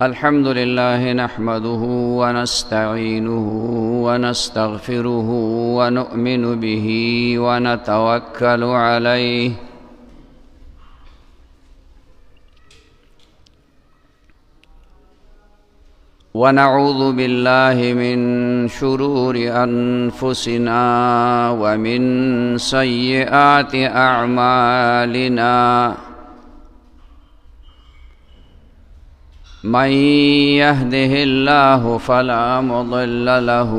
الحمد لله نحمده ونستعينه ونستغفره ونؤمن به ونتوكل عليه ونعوذ بالله من شرور أنفسنا ومن سيئات أعمالنا من يهده الله فلا مضل له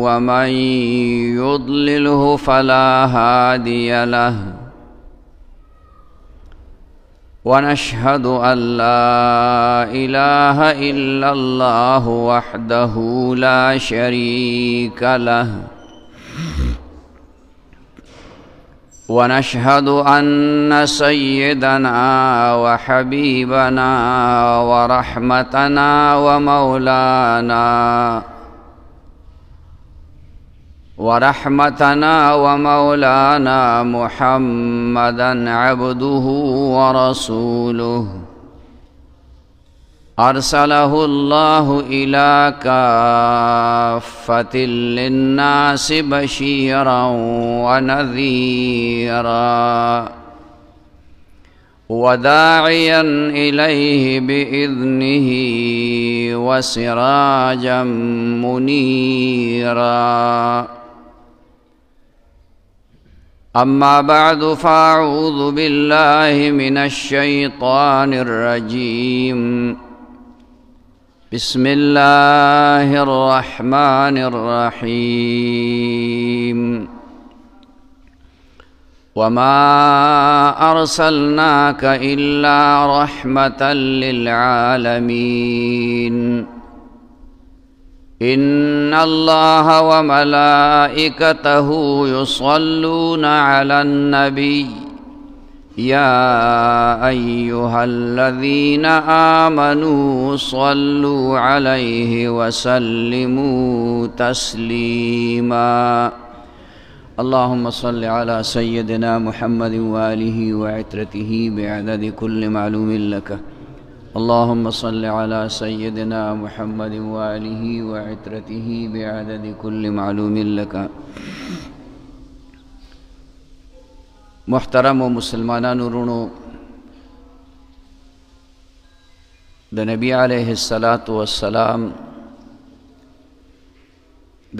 ومن يضلله فلا هادي له ونشهد أن لا إله إلا الله وحده لا شريك له ونشهد أن سيدنا وحبيبنا ورحمتنا ومولانا محمدا عبده ورسوله أرسله الله إلى كافة للناس بشيرا ونذيرا وداعيا إليه بإذنه وسراجا منيرا أما بعد فأعوذ بالله من الشيطان الرجيم بسم الله الرحمن الرحيم وما أرسلناك إلا رحمة للعالمين إن الله وملائكته يصلون على النبي يا أيها الذين آمنوا صلوا عليه وسلموا تسليما اللهم صل على سيدنا محمد وآله وعترته بعدد كل معلوم لك اللهم صل على سيدنا محمد وآله وعترته بعدد كل معلوم لك محترم و مسلمانان ورونو د نبی علیہ الصلاۃ والسلام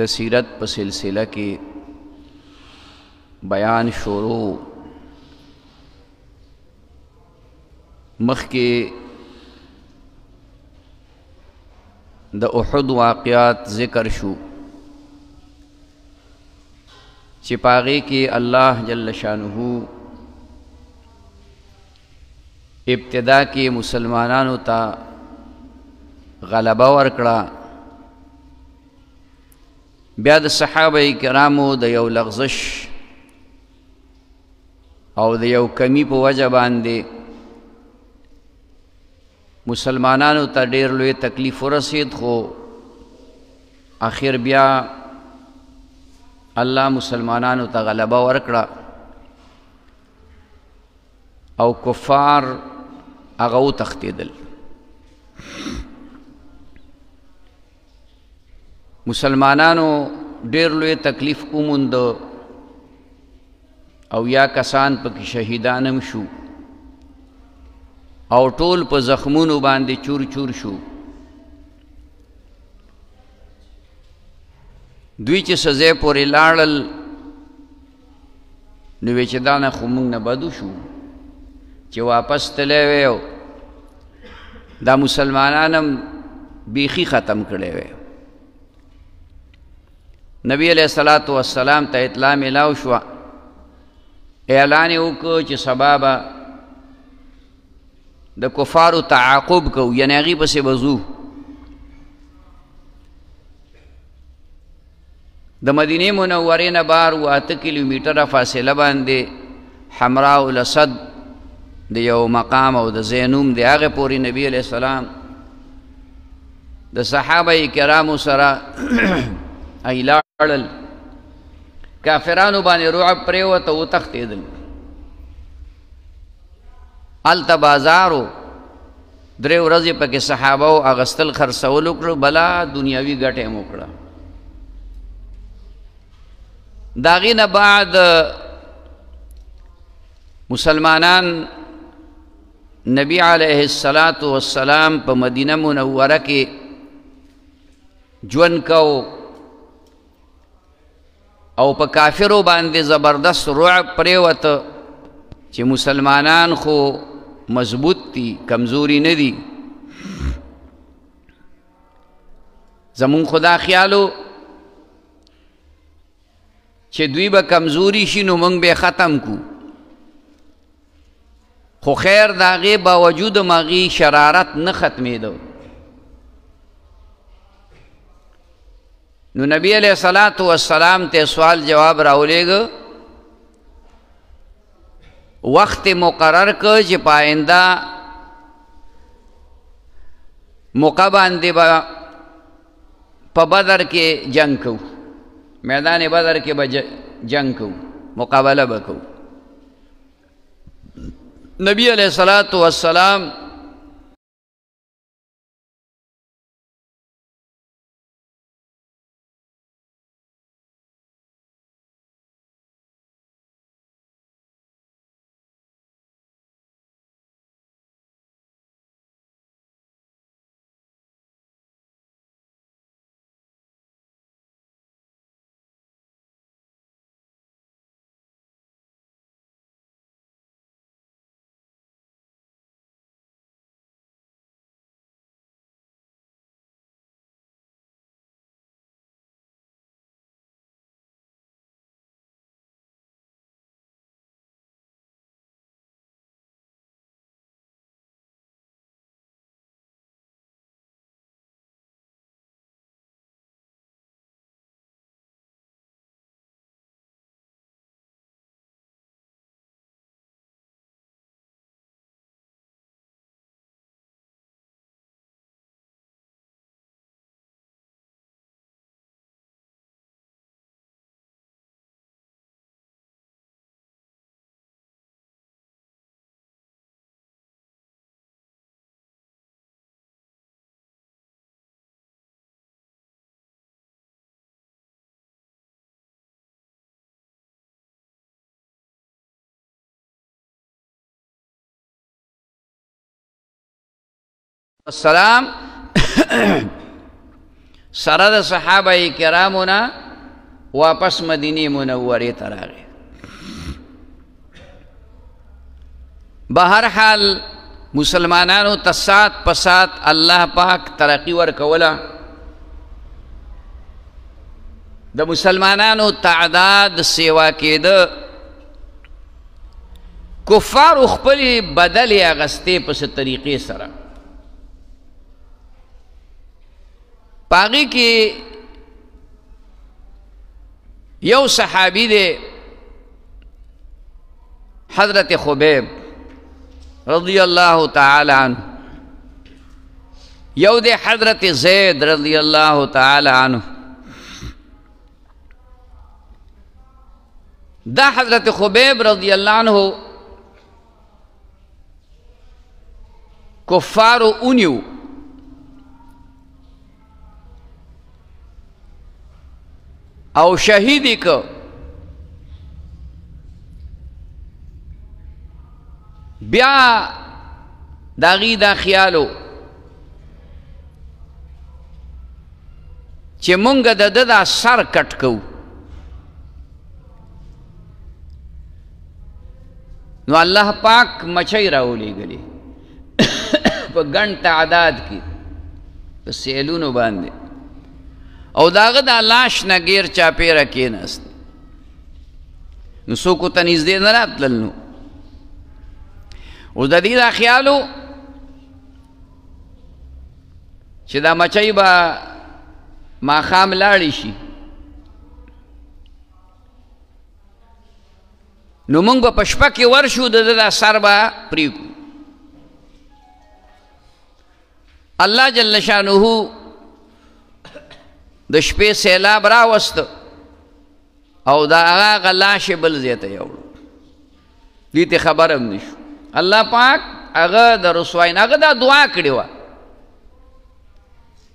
د سیرت په سلسله کې بیان شروع مخکې د احد واقعات ذکر شو چې پاغې کې الله جل شانه ابتدا کې مسلمانانو ته غلبه ورکړه بیا د صحابه کرامو د یو لغزش او د یو کمی په وجه باندې مسلمانانو ته ډېر لوی تکلیف ورسید خو آخر بیا الله مسلمانانو ته غلبه ورکړه او کفار هغه وتښتېدل مسلمانانو ډېر لوی تکلیف وموند او یا کسان پکې شهیدان هم شو او ټول په زخمونو باندې چور چور شو دوی چې سزا پورې لاړل نو وی چې دا نه خو موږ نه بدو شو چې واپس تللی وی دا مسلمانان هم بیخي ختم کړی وی نبی علیہ الصلاۃ والسلام ته اطلاع میلاو شوه اعلان یې وکړ چې سبا به د کفارو تعاقب کو یعنی هغې پسې به ځو د مدینې منورې نه بار 8 کیلومیټره فاصله باندې حمراء الاسد د یو مقام او د زینوم د هغې پورې نبی علیہ السلام د صحابه کرامو سره ای لاړل کافرانو باندې رعب پرېوته وتښتېدل هلته بازارو درې ورځې پکې صحابهو اغستل خرڅول وکړو بلا دنیاوي ګټه یې وکړه. د هغې نه بعد مسلمانان نبی علیه السلام په مدینه منوره کې ژوند کو او په کافرو باندې زبردست رعب پرېوته چې مسلمانان خو مضبوط دي کمزوري نه دي. زمون خدا خیالو چې دوی به کمزوري شي نو موږ به ختم کو، خو خیر د هغې باوجود هغې شرارت نه ختمېده. نو نبی علیہ السلام ته سوال جواب راولېږه، وخت مقرر که چې په آینده موقع باندې به په بدر کې جنگ کوو، میدان بدر کې به جنگ کوو، مقابله به کوو. نبی علیہ السلام السلام سره د صحابه کرامونه واپس مدینه منورې ته راغی. بهر حال مسلمانانو ته سات په سات الله پاک ترقی ورکوله. د مسلمانانو تعداد سیوا کېده، کفارو خپلې بدلې اغستې په څه طریقې سره. پاغی کې یو صحابی دے حضرت خبیب رضی اللہ تعالی عنہ، یو دے حضرت زید رضی اللہ تعالی عنہ. دا حضرت خبیب رضی اللہ عنہ کفارو اونیو او شهیدی که بیا داغی دا خیالو چې مونږ د ده دا سر کټ کوو. نو الله پاک مچۍ راولېږلې په ګڼ تعداد کې په سیلونو باندې، او داغه دا لاش نه غیر چاپیره کېناست. نو څوک ورته نږدې نه راتلل. نو اوس د دې دا خیالو چې دا مچۍ به ماښام لاړې شي، نو موږ به په شپه کې ورشو، د ده دا سر به پرېږدو. الله جل شانه د شپې سیلاب راوست او دا هغه لاش بل ځای ته یوړو، دې ته خبر هم نشو. الله پاک هغه د رسوای نه هغه دا دعا کړې وه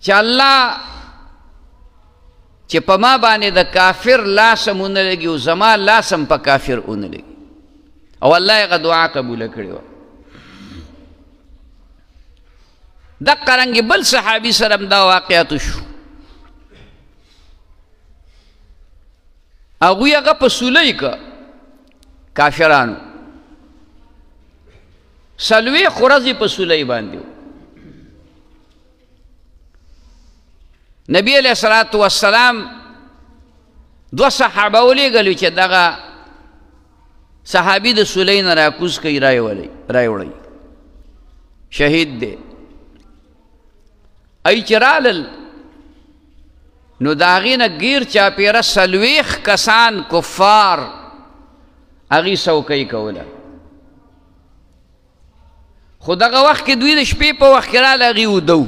چې الله چې په ما باندې د کافر لاس هم ونه لګي او زما لاس هم په کافر ونه لګي او الله یې هغه دعا قبوله کړې وه دقه رنګې بل صحابي سره هم دا واقعاتو شو هغوی هغه په سولۍ که کافرانو څلوېښت ورځې په سولۍ باندې و نبی علیه الصلاة والسلام دوه صحابه ولیږلي چې دغه صحابي د سولۍ نه راکوز کوي رایوړئ شهید دی ای چې رالل نو د هغې نه ګیر چاپېره 40 کسان کفار هغې څوکۍ کوله خو دغه وخت کې دوی د شپې په وخت کې راله هغې وده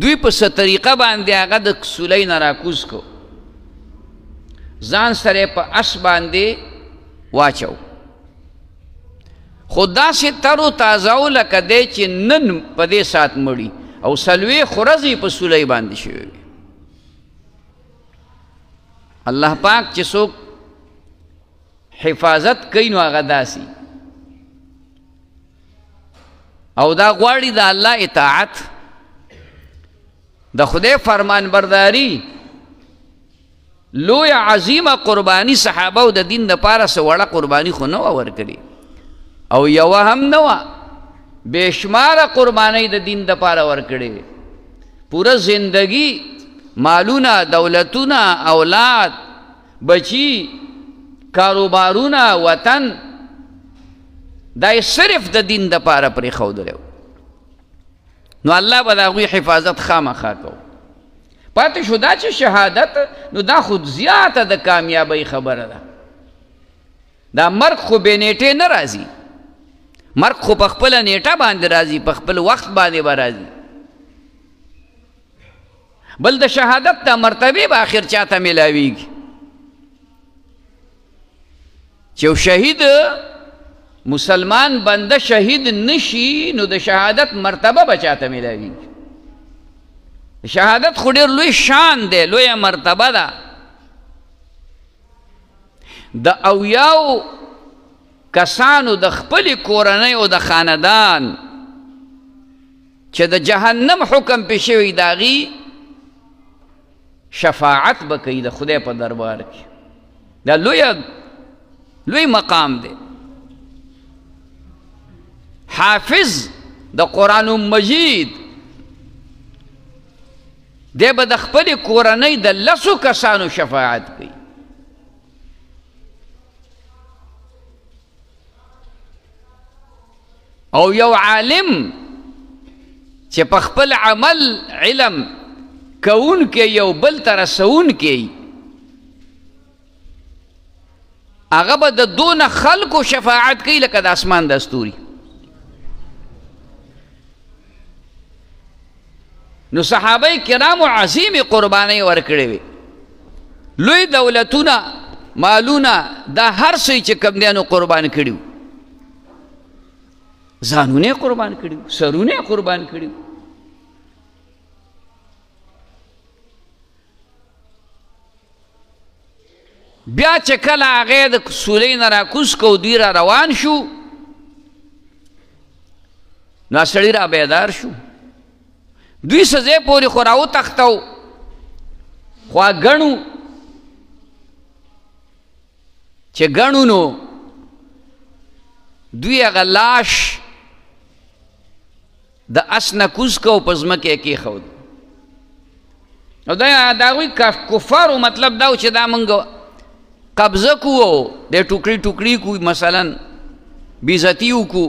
دوی په څه طریقه باندې هغه د سولۍ نه راکوز کو ځان سره په اس باندې واچو خو داسې تر و تازه و لکه دی چې نن په دې ساعت مړي او 40 ورځې په سولۍ باندې شوې وي الله پاک چې څوک حفاظت کوي نو هغه داسې او دا غواړي د الله اطاعت د خدای فرمان برداری لوی عظیمه قربانی صحابه او د دین دپاره څه وړه قربانی خو نه وه ورکړې او یوه هم نه وه بېشماره قربانۍ د دین دپاره ورکړې پوره زندگی مالونه دولتونه اولاد بچی کاروبارونه وطن دا یې صرف د دین دپاره پرېښودلی نو الله به د هغوی حفاظت خامخا کو پاتې شو دا چې شهادت نو دا خود زیاته د کامیابۍ خبره ده دا مرګ خو بې نیټې نه راځي مرګ خو په خپله نیټه باندې راځي په خپل وخت باندې به راځي بل د شهادت دا مرتبې به آخر چاته میلاویږي چې یو شهید مسلمان بنده شهید نشي نو د شهادت مرتبه به چاته میلاویږي شهادت خو ډېر لوی شان دی لویه مرتبه ده د اویاو کسانو د خپلې کورنۍ او د خاندان چې د جهنم حکم پې شوی د هغې شفاعت به کوي د خدای په دربار کې دا لوی مقام دی حافظ د قرآن مجید دی به د خپلې کورنۍ د 10 کسانو شفاعت کوي او یو عالم چې په خپل عمل علم کوونکی یو بل ته رسوونکی هغه به د دونه خلکو شفاعت کوي لکه د اسمان د ستوري نو صحابه کرامو عظیمې قربانۍ ورکړې وې لوی دولتونه مالونه دا هر څه چې کوم دی نو قربان کړي وو ځانونه قربان کړي وو سرونه قربان کړي وو بیا چې کله هغې د سولۍ نه راکوز کو دوی را روان شو نو سړي را بیدار شو دوی څه ځای پورې خو راوتښتو خو ګڼو چې ګڼو نو دوی هغه لاش د اس نه کوز کو په ځمکه یې کېښود او د هغوی کفارو مطلب دا و چې دا موږ قبضه کو د ټوکړي ټوکړي کو مثلا بېزتي وکړو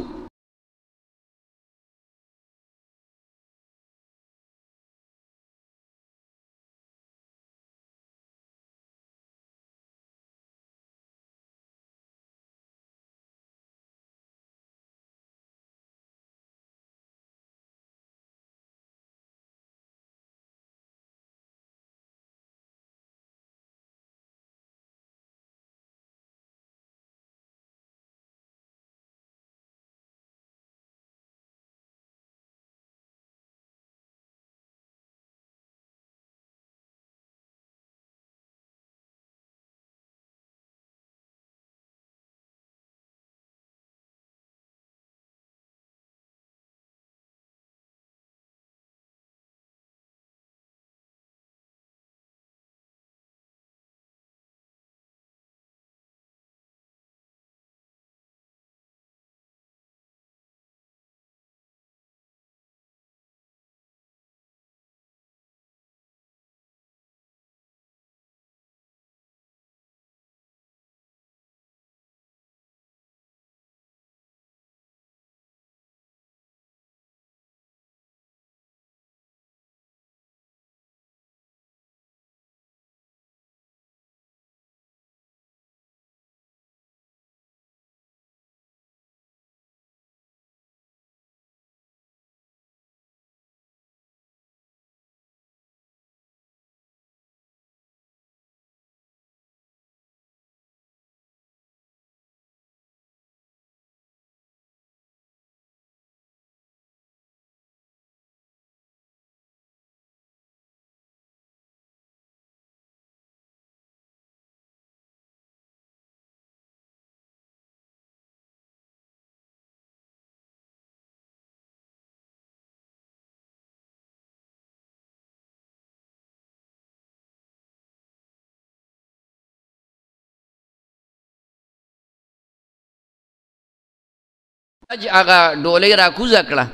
هغه ډولۍ راکوزه کړه،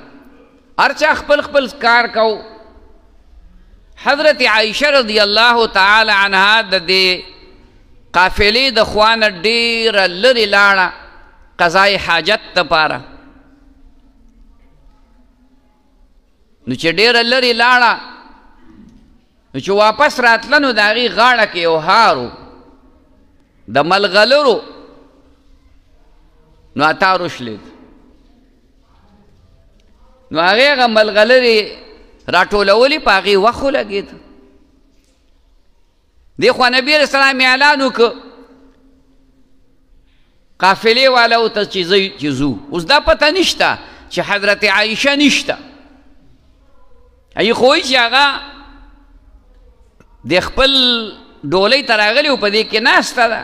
هر چا خپل خپل کار کو. حضرت عائشه رضی الله تعالی عنها د دې قافلې د خوانه ډېره لرې لاړه قضای حاجت دپاره. نو چې ډېره لرې لاړه نو چې واپس راتله نو د هغې غاړه کې یو هار د ملغلرو نو اتار وشلید. نو هغې هغه ملغلرې راټولولې په هغې وخت ولګېد. دې خوا نبي علیه السلام اعلان وکړ قافلې والاو ته چې ځو. اوس دا پته نشته چې حضرت عایشه نشته، هغې خو وایي چې هغه د خپل ډولۍ ته راغلې و په دې کې ناسته ده.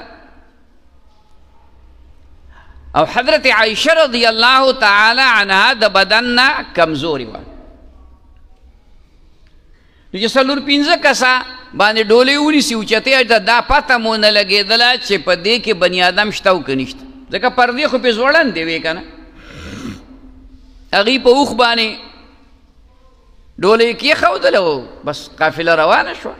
او حضرت عائشه رضی الله تعالی عنها د بدن نه کمزوري وه. نو چې څلور پنځه کسه باندې ډولۍ ونیسي اوچتې ته دا پته مو نه لګېدله چې په دې کې بني آدم شته او که نشته، ځکه پردې خو پې ځوړندې وې که نه. هغې په اوښ باندې ډولۍ کېښودله او بس قافله روانه شوه.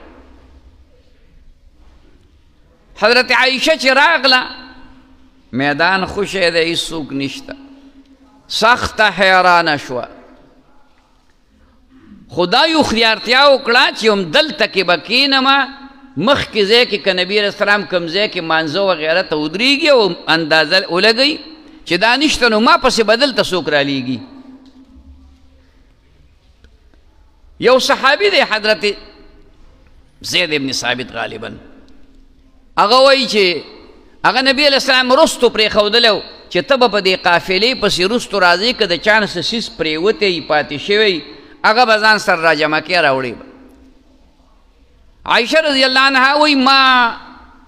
حضرت عائشه چې راغله میدان خوشی دی، هیڅوک نشته، سخته حیرانه شوه. خدا یو خیارتیا وکړه چې هم دلته کې به کښېنمه، مخکې ځای کې که نبي علیه السلام کوم ځای کې مانځه وغیره ته ودرېږي او اندازه ولګوي چې دا نشته نو ما پسې به دلته څوک رالیږي. یو صحابي دی حضرت زید ابن ثابت غالبا، هغه وایي چې هغه نبي علیه السلام رستو پرېښودلی و چې ته به په دې قافلې پسې رستو راځې که د چا نه څه څیز پرېوتی پاتې شوی هغه به ځان سره راجمع کې راوړې به. عایشه رضی الله عنها وایي ما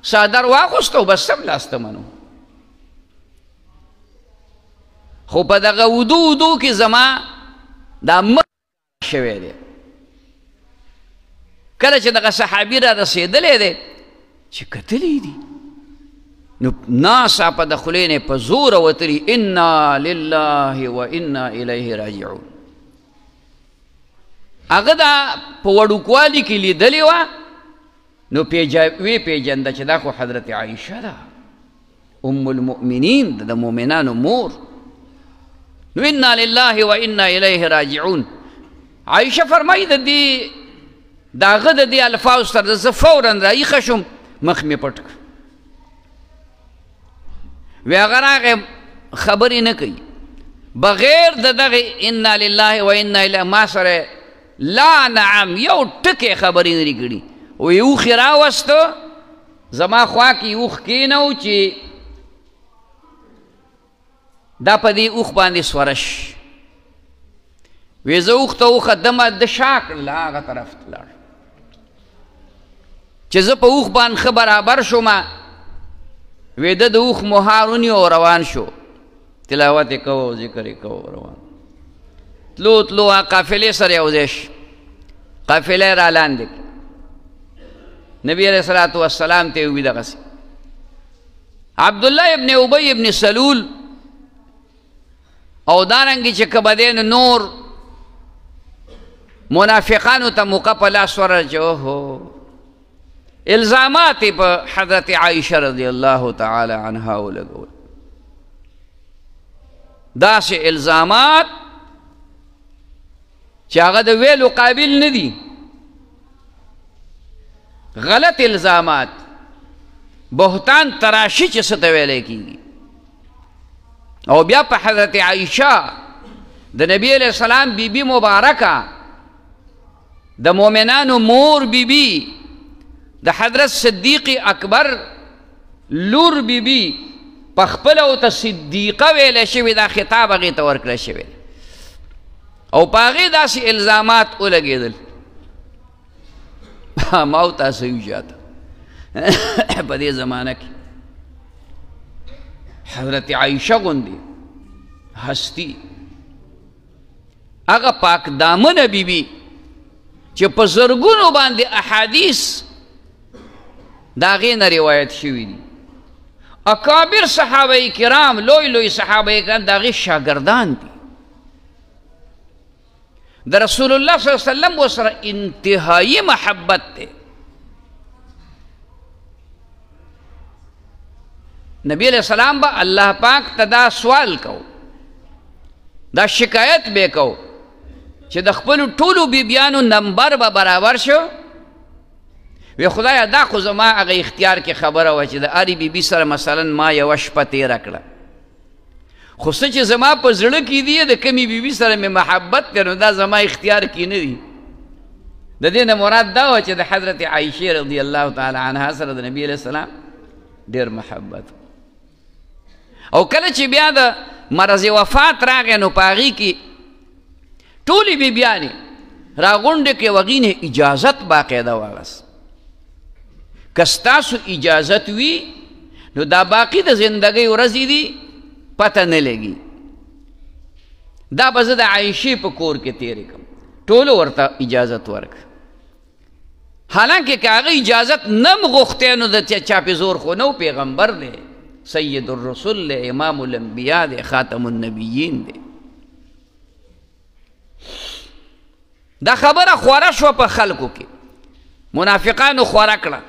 څادر واغوسته بس سملاسته منو، خو په دغه ودو کې زما دا مخ شوی دی. کله چې دغه صحابي را رسېدلی دی چې کتلی دي نو ناسا په د خولې نه په زوره وتلي انا لله و انا الیه راجعون. هغه دا په وړوکوالي کې لیدلې وه نو ویې پېژنده چې دا خو حضرت عایشه ده، ام المؤمنین، د مؤمنانو مور. نو انا لله و انا الیه راجعون. عایشه فرمایي د هغه د دې الفاظ سره زه فورا راایښه شوم، مخ مې پټ کړ. وی هغه راغی خبرې نه کوي بغیر د دغې انا لله و انا الیه ما سره لا نعم یو ټکې خبرې نه دي کړي. وی اوښ یې راوسته زما خوا کې اوښ کېنو چې دا په دې اوښ باندې سورش. وی زه اوښ ته وختمه د شا کړله هغه طرف ته لاړ چې زه په اوښ باندې ښه برابر شومه. وی د اوښ مهار ونیو روان شو، تلاوت یې کوو ذکر یې کوو روان. تلو تلو قافلې سره یو ځای شو، قافله یې را لاندې کړه. نبي علیه الصلاة والسلام ته یې ووي دغسې. عبدالله ابن ابی ابن سلول او دارنګې چې که به دی نو نور منافقانو ته موقع په لاس ورله چې اوهو الزامات په حضرت عائشه رضی الله تعالی عنها ولګول. داسې الزامات چې هغه د ویلو قابل نه دي، غلط الزامات، بهتان تراشی چې څه ته ویلی کېږي. او بیا په حضرت عائشه د نبی علیه السلام بیبي مبارکه، د مؤمنانو مور بیبي، د حضرت صدیق اکبر لور بیبي په خپله ورته صدیقه ویلی شوې، دا خطاب هغې ته ورکړی شوی او په هغې داسې الزامات ولګېدل. ما او تاسو وجاته په دې زمانه کې حضرت عائشه غوندې هستی، هغه پاک دامنه بیبي چې په زرګونو باندې احادیث د هغې نه روایت شوي دي اکابر صحابه کرام لوی لوی صحابه کرام د هغې شاګردان دي د رسول الله صلی الله علیه وسلم ورسره انتهایی محبت دی نبی علیہ السلام به الله پاک ته دا سوال کو دا شکایت به کو چې د خپلو ټولو بیبیانو نمبر به برابر شو وی خدایا دا خو زما هغه اختیار کې خبره وه چې د هرې بیبي سره مثلا ما یوه شپه تېره کړه خو څه چې زما په زړه کې دي د کمې بیبي سره مې محبت دی نو دا زما اختیار کې نه دي د دې نه مراد دا وه چې د حضرت عایشې رضی الله تعالی عنها سره د نبي علیه السلام ډېر محبت او کله چې بیا د مرض وفات راغی نو په هغې کې ټولې بیبیانې راغونډې کړې و هغې نه اجازت باقاعده واغست که ستاسو اجازت وي نو دا باقي د زندګۍ ورځې دي پته نه لګي دا به زه د عایشې په کور کې تېرې کړم ټولو ورته اجازت ورکړه حالانکه که هغه اجازت نه م غوښتی نو د چا پې زور خو نه و پیغمبر دی سید الرسول دی امام الانبیاء دی خاتم النبیین دی دا خبره خوره شوه په خلکو کې منافقانو خوره کړه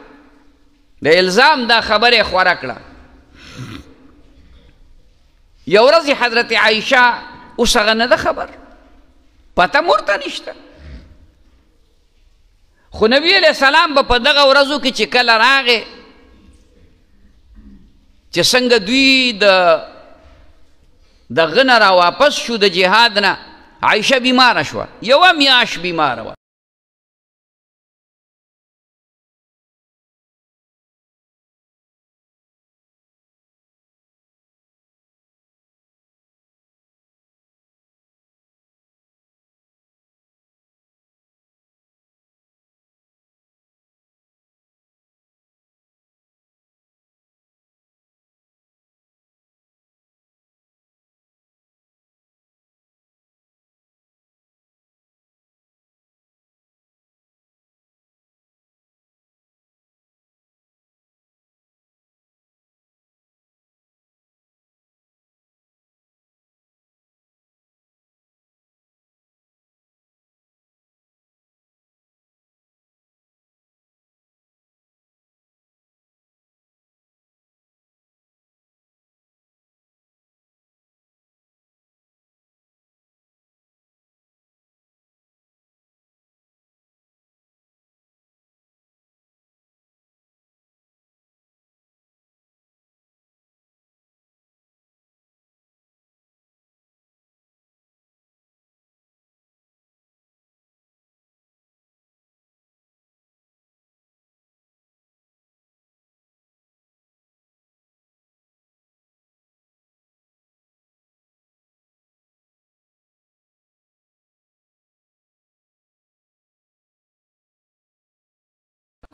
د الزام دا خبره خوره کړه یو ورځ حضرت عایشه اوس هغه نه ده خبر پته م ورته نشته خو نبی علیه السلام به په دغه ورځو کې چې کله راغې چې څنګه دوی د هغه نه را واپس شو د جهاد نه عایشه بیماره شوه یوه میاشت بیماره وه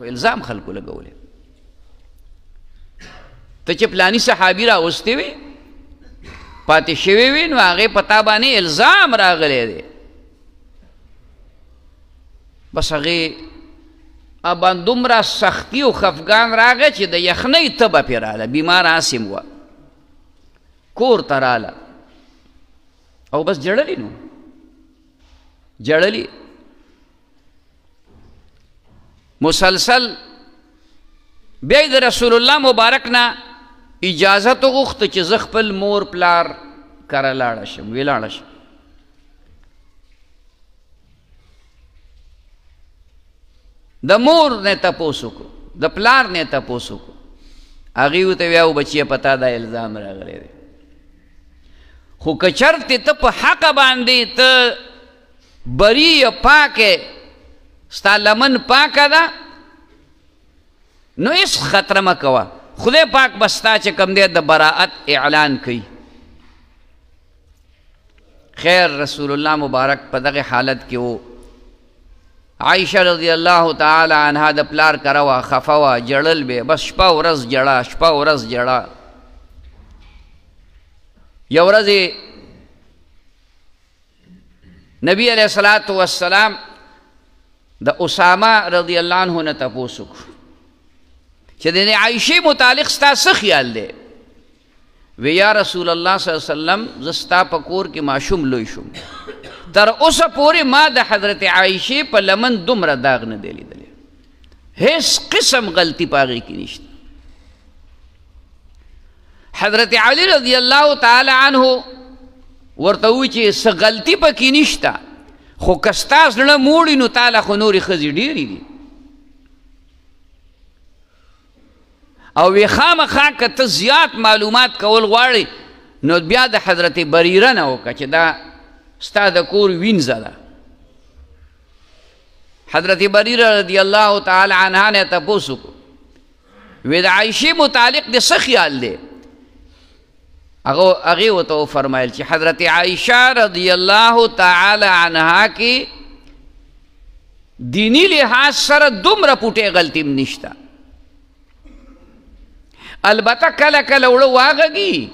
الزام خلکو لګولې ته چې پلاني صحابي راوستې وې پاتې شوې وې نو هغې په تا باندې الزام راغلی دی بس هغې ابان دومره سختي او خفګان راغی چې د یخنۍ تبه پې راله بیمار عاصم وه کور ته راله او بس جړلې نو جړلې مسلسل بیا د رسول الله مبارک نه اجازت وغوښته چې زه خپل مور پلار کره لاړه شم وی لاړه شم د مور نه تپوس وکړو د پلار نه تپوس وکړو هغې ورته ویاو بچیه په تا دا الزام راغلی دی خو که چرتې ته په حقه باندې ته بری یا پاکې ستا لمن پاکه ده نو هېڅ خطره مه کوه خدای پاک به ستا چې کوم دی د براعت اعلان کوي خیر رسول الله مبارک په دغه حالت کې و عایشه رضی الله تعالی عنها د پلار کره وه خفه وه جړل به بس شپه ورځ جړه شپه ورځ جړه یو ورځ نبی علیه الصلاة والسلام د اسامه رضی الله عنه نه تپوس وکړو چې د عایشې متعلق ستا څه خیال دی وی یا رسول الله صلی الله علیه وسلم زستا په کور کې ماشوم لوی شوم تر اوسه پورې ما د حضرت عایشې په لمن دومره داغ نه دی لیدلی هیڅ قسم غلطي په هغې کې نشته حضرت علی رضی الله تعالی عنه ورته ووایي چې څه غلطي پکې نشته خو که ستا زړه موړي نو تاله خو نورې ښځې ډېرې دي او وی خامخا که ته زیات معلومات کول غواړې نو بیا د حضرت بریره نه وکړه چې دا ستا د کور وینځه ده حضرت بریره رضی الله تعالی عنها نه تپوس وکړو وی د عایشې متعلق د څه خیال دی هغې ورته وفرمایل چې حضرت عایشه رضی الله تعالی عنها کې دینی لحاظ سره دومره پوټې غلطي هم نشته البته کله کله وړه واغږي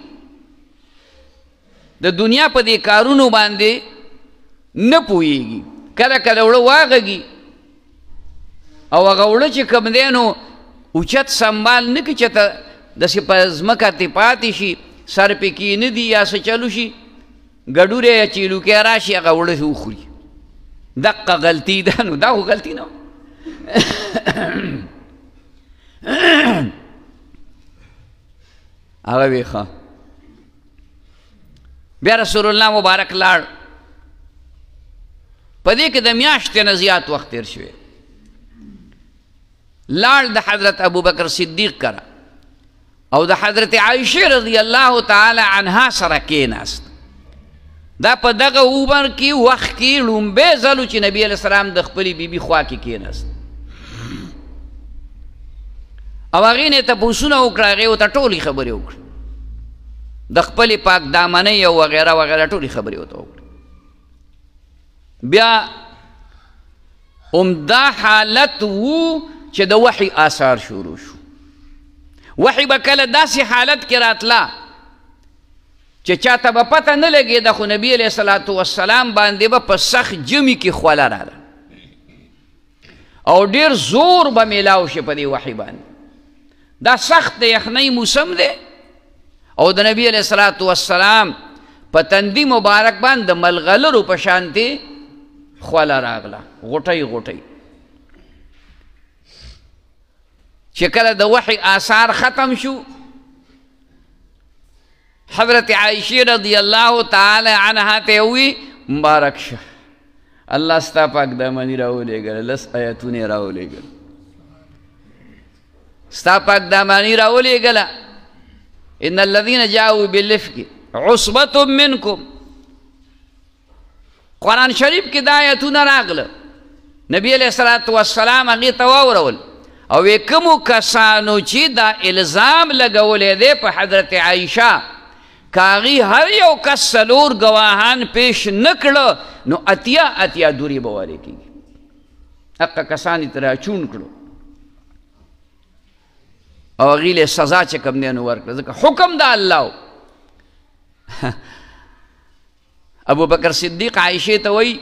د دنیا په دې کارونو باندې نه پوهېږي کله کله وړه واغږي او هغه وړه چې کوم دی نو اوچت سنبال نه کړي چې ته داسې په ځمکه تې پاتې شي سر پې کېنهدي یا څه چلو شي ګډوری یا چیلوکی راشي هغه وړه وخوري دقه غلطي ده نو دا خو غلطي نه هغه وی ښه بیا رسول الله مبارک لاړ په دې کې د میاشتې نه زیات وخت تېر شوی لاړ د حضرت ابوبکر صدیق کره او د حضرت عایشه رضی الله تعالی عنها سره کېناست دا په دغه عمر کې وخت کې لومبی ځل و چې نبي علیه السلام د خپلې بیبي خوا کې کېناست او هغې نه یې تپوسونه وکړه هغې ورته ټولې خبرې وکړې د خپلې پاک دامنۍ او وغیره وغیره ټولې خبرې ورته وکړې بیا عمده حالت و چې د وحي آثار شروع شو وحي به کله داسې حالت کې راتله چې چاته به پته نه لګېده خو نبي علیه الصلاة والسلام باندې به په سخت ژمي کې خوله راله او ډېر زور به میلاو شي په دې وحي باندې دا سخت د یخنۍ موسم دی او د نبي علیه الصلاة والسلام په تندي مبارک باندې د ملغلرو په شانتې خوله راغله غوټۍ غوټۍ چې کله د وحي آثار ختم شو حضرت عایشه رضی الله تعالی عنها ته وی مبارک شه الله ستا پاک دامني راولېږله لس آیتونه یې راولېږل ستا پاک دامني راولېږله ان الذين جاءوا بالافك عصبة منكم قرآن شریف کې دا آیتونه راغله نبی علیه الصلاة والسلام هغې ته واورول او وی کومو کسانو چې دا الزام لګولی دی په حضرت عایشه که هغې هر یو کس څلور ګواهان پیش نه کړه نو اتیا دورې به وارې کېږي هغه کسان یې ته راچون کړو او هغې له سزا چې کوم دی نو ورکړه ځکه حکم د الله ابوبکر صدیق عایشې ته وایي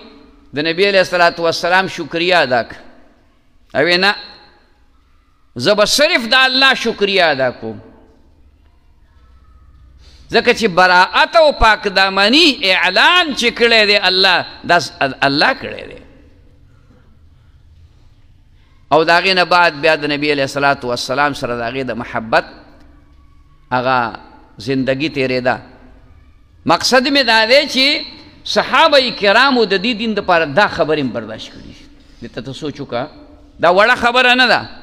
د نبي علیه الصلاة والسلام شکریه ادا کړه او نه زه به صرف د الله شکریه ادا کوم ځکه چې براعت او پاک دامني اعلان چې کړی دی الله دا الله کړی دی او د هغې نه بعد بیا د نبي علیه الصلاة والسلام سره د هغې د محبت هغه زندګي تېرېده مقصد مې دا دی چې صحابه کرامو د دې دین دپاره دا خبرې هم برداشت کړي دې ته سوچ وکړه دا وړه خبره نه ده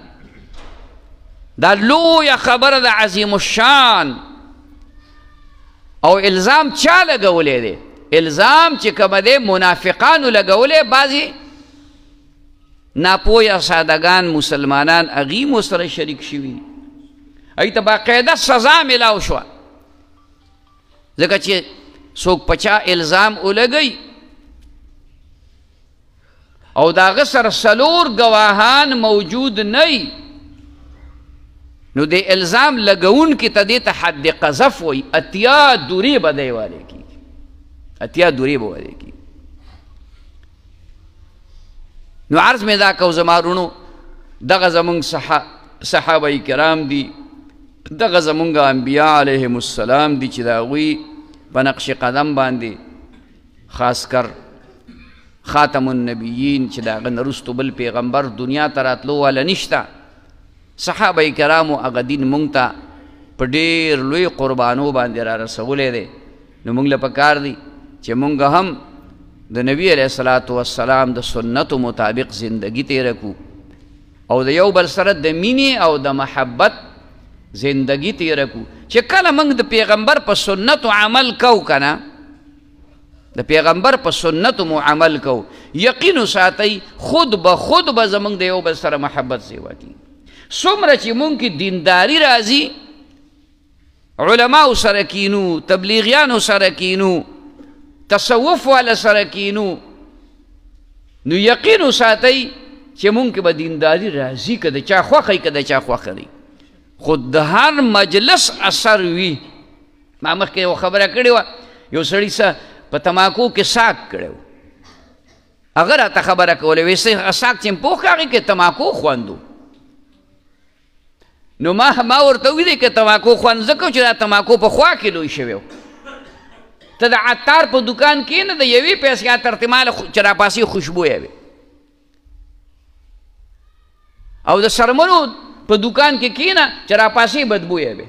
دا لویه خبره ده عظیم الشان او الزام چا لګولی دی الزام چې کومه دی منافقانو لګولی بعضې ناپویه سادهګان مسلمانان هغې مو سره شریک شوي هغې ته باقاعده سزا میلاو شوه ځکه چې څوک په چا الزام ولګوي او د هغه سره څلور ګواهان موجود نه وي نو د الزام لګونکي ته دې ته حد قذف وایي اتیا دورې به دی والی کېږي اتیا دورې به والی کېږي نو عرض مې دا کو زما وروڼو دغه زموږ صحابه کرام دي دغه زمونږ انبیا علیهم السلام دي چې د هغوی په نقش قدم باندې خاص کر خاتم النبیین چې د هغه نه وروستو بل پیغمبر دنیا ته راتلو والا نشته. صحابه کرامو هغه دین مونږ ته په ډېر لوی قربانو باندې را رسولی دی. نو مونږ له پکار دی چې مونږ هم د نبی علیه الصلاة والسلام د سنتو مطابق زندگی تیره کو او د یو بل سره د مینې او د محبت زندگی تیره کو. چې کله موږ د پیغمبر په سنتو عمل کو کنه، د پیغمبر په سنتو مو عمل کو، یقین ساتئ خود به زموږ د یو بل سره محبت زیوا کی. څومره چې مونږ کې دینداري راځي، علماو سره کینو، تبلیغیانو سره کینو، تصوف والا سره کینو، نو یقین ساتئ چې مونږ کې به دینداري راځي، که د چا خوښه که د چا خوښه دی. خو د هر مجلس اثر وي. ما مخکې یو خبره کړې وه، یو سړي څه په تماکو کې ساک کړی و، هغه راته خبره کوله، وایي ساک چې پوخ هغې کې تماکو خوند و. نو ما ورته ویلې که تماکو خوند ځکه چې دا تماکو په خوا کې لوی شوی و. ته د عطار په دکان کې نه د یوې پیسې عطر تماله چې راپاسې خوشبویه وي، او د سرمنو په دکان کې کینه چې راپاسې بدبویه وي.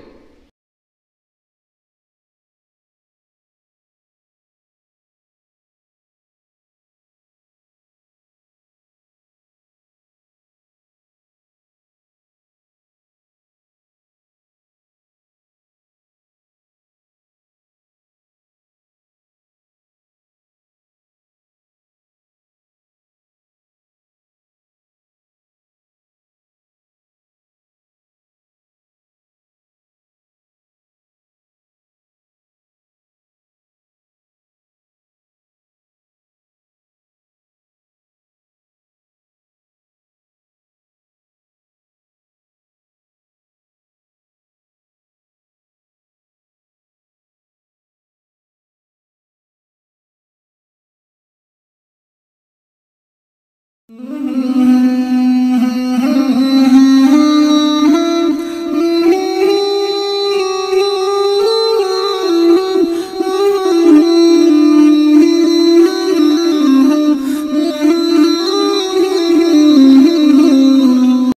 Mm-hmm.